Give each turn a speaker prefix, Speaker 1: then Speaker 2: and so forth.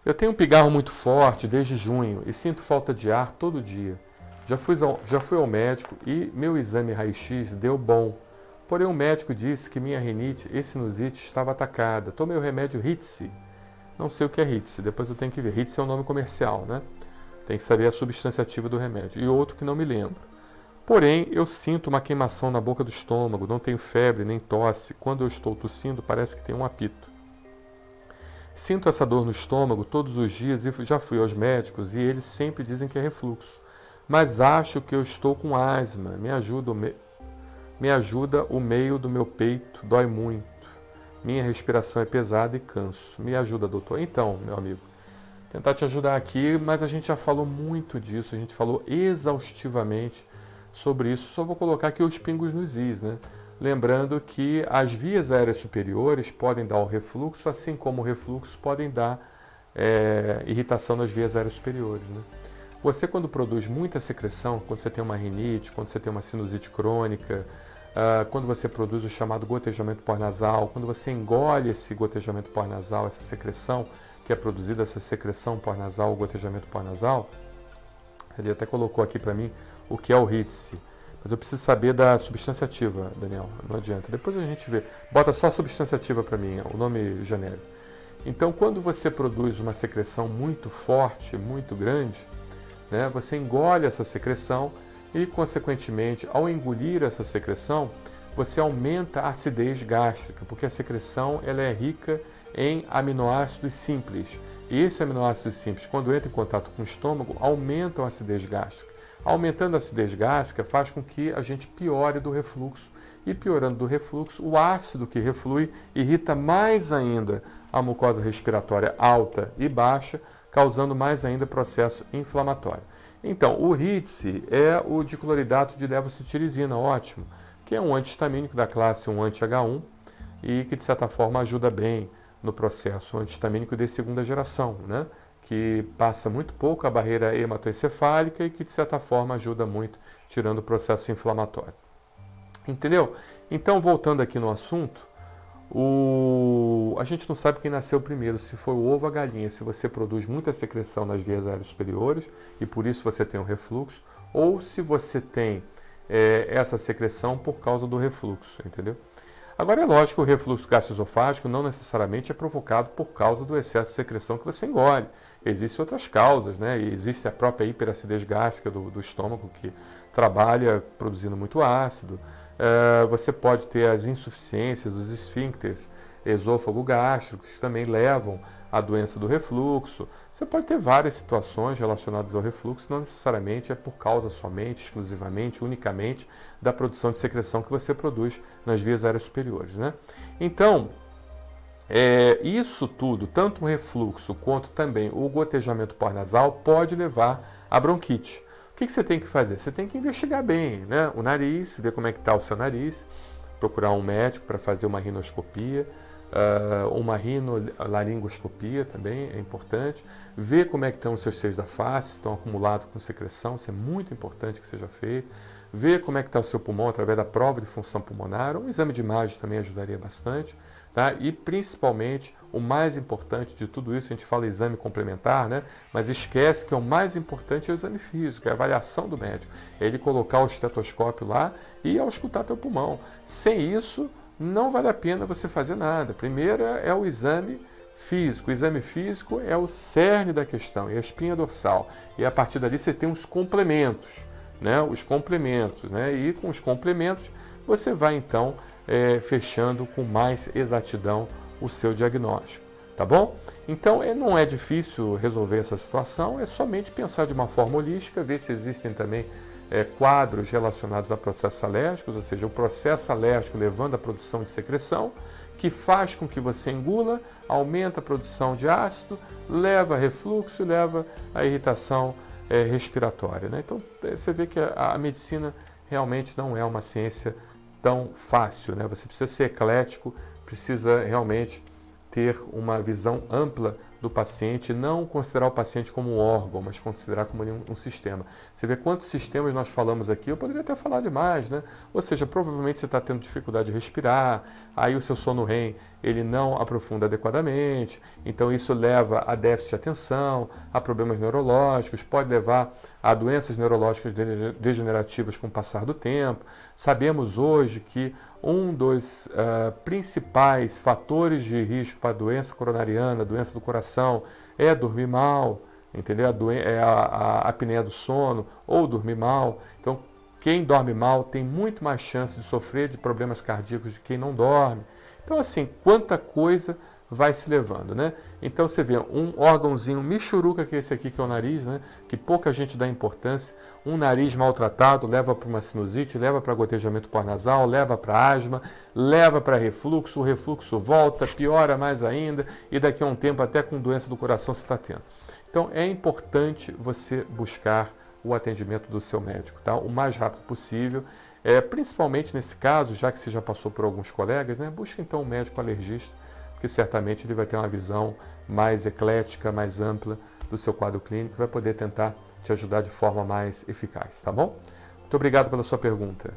Speaker 1: Eu tenho um pigarro muito forte desde junho e sinto falta de ar todo dia. Já fui ao médico e meu exame raio-x deu bom. Porém, o médico disse que minha rinite e sinusite estava atacada. Tomei o remédio Ritzy. Não sei o que é Ritzy, depois eu tenho que ver. Ritzy é um nome comercial, né? Tem que saber a substância ativa do remédio. E outro que não me lembro. Porém, eu sinto uma queimação na boca do estômago, não tenho febre nem tosse. Quando eu estou tossindo, parece que tem um apito. Sinto essa dor no estômago todos os dias e já fui aos médicos e eles sempre dizem que é refluxo. Mas acho que eu estou com asma. Me ajuda o meio do meu peito, dói muito. Minha respiração é pesada e canso. Me ajuda, doutor. Então, meu amigo, tentar te ajudar aqui, mas a gente já falou muito disso, a gente falou exaustivamente sobre isso. Só vou colocar aqui os pingos nos is, né? Lembrando que as vias aéreas superiores podem dar o refluxo, assim como o refluxo podem dar irritação nas vias aéreas superiores, né? Você, quando produz muita secreção, quando você tem uma rinite, quando você tem uma sinusite crônica, quando você produz o chamado gotejamento pós-nasal, quando você engole esse gotejamento pós-nasal, essa secreção que é produzida, essa secreção pós-nasal, o gotejamento pós-nasal, ele até colocou aqui para mim o que é o Ritzy. Mas eu preciso saber da substância ativa, Daniel. Não adianta. Depois a gente vê. Bota só a substância ativa para mim, o nome genérico. Então, quando você produz uma secreção muito forte, muito grande, né, você engole essa secreção e, consequentemente, ao engolir essa secreção, você aumenta a acidez gástrica, porque a secreção ela é rica em aminoácidos simples. E esses aminoácidos simples, quando entram em contato com o estômago, aumentam a acidez gástrica. Aumentando a acidez gástrica faz com que a gente piore do refluxo. E piorando do refluxo, o ácido que reflui irrita mais ainda a mucosa respiratória alta e baixa, causando mais ainda processo inflamatório. Então, o Ritzy é o dicloridato de levocetirizina, ótimo, que é um antihistamínico da classe 1 anti-H1 e que, de certa forma, ajuda bem no processo antihistamínico de segunda geração, né? Que passa muito pouco a barreira hematoencefálica e que, de certa forma, ajuda muito, tirando o processo inflamatório. Entendeu? Então, voltando aqui no assunto, a gente não sabe quem nasceu primeiro, se foi o ovo ou a galinha, se você produz muita secreção nas vias aéreas superiores e por isso você tem um refluxo, ou se você tem essa secreção por causa do refluxo, entendeu? Agora, é lógico que o refluxo gastroesofágico não necessariamente é provocado por causa do excesso de secreção que você engole. Existem outras causas, né? E existe a própria hiperacidez gástrica do estômago, que trabalha produzindo muito ácido. Você pode ter as insuficiências dos esfíncteres esôfago-gástricos, que também levam à doença do refluxo. Você pode ter várias situações relacionadas ao refluxo, não necessariamente é por causa somente, exclusivamente, unicamente da produção de secreção que você produz nas vias aéreas superiores, né? Então, isso tudo, tanto o refluxo quanto também o gotejamento pós-nasal, pode levar à bronquite. O que você tem que fazer? Você tem que investigar bem, né? O nariz, ver como é que está o seu nariz, procurar um médico para fazer uma rinoscopia, uma rinolaringoscopia também é importante, ver como é que estão os seus seios da face, estão acumulados com secreção, isso é muito importante que seja feito, ver como é que está o seu pulmão através da prova de função pulmonar, um exame de imagem também ajudaria bastante, tá? E principalmente, o mais importante de tudo isso, a gente fala exame complementar, né? Mas esquece que o mais importante é o exame físico, é a avaliação do médico, é ele colocar o estetoscópio lá e auscultar teu pulmão. Sem isso, não vale a pena você fazer nada. Primeiro é o exame físico. O exame físico é o cerne da questão, é a espinha dorsal. E a partir dali você tem os complementos, né? Os complementos, né? E com os complementos você vai então fechando com mais exatidão o seu diagnóstico, tá bom? Então não é difícil resolver essa situação, é somente pensar de uma forma holística, ver se existem também quadros relacionados a processos alérgicos, ou seja, o processo alérgico levando à produção de secreção, que faz com que você engula, aumenta a produção de ácido, leva a refluxo e leva a irritação respiratória, né? Então, você vê que a medicina realmente não é uma ciência tão fácil, né? Você precisa ser eclético, precisa realmente ter uma visão ampla do paciente, não considerar o paciente como um órgão, mas considerar como um sistema. Você vê quantos sistemas nós falamos aqui, eu poderia até falar demais, né? Ou seja, provavelmente você está tendo dificuldade de respirar, aí o seu sono REM ele não aprofunda adequadamente, então isso leva a déficit de atenção, a problemas neurológicos, pode levar a doenças neurológicas degenerativas com o passar do tempo. Sabemos hoje que um dos principais fatores de risco para a doença coronariana, doença do coração, é dormir mal, entendeu? A apneia do sono ou dormir mal. Então, quem dorme mal tem muito mais chance de sofrer de problemas cardíacos de quem não dorme. Então, assim, quanta coisa vai se levando, né? Então, você vê um órgãozinho michuruca, que é esse aqui, que é o nariz, né? Que pouca gente dá importância. Um nariz maltratado leva para uma sinusite, leva para gotejamento pós-nasal, leva para asma, leva para refluxo, o refluxo volta, piora mais ainda, e daqui a um tempo até com doença do coração você está tendo. Então, é importante você buscar o atendimento do seu médico, tá? O mais rápido possível. Principalmente nesse caso, já que você já passou por alguns colegas, né? Busque então um médico alergista, porque certamente ele vai ter uma visão mais eclética, mais ampla do seu quadro clínico, vai poder tentar te ajudar de forma mais eficaz, tá bom? Muito obrigado pela sua pergunta.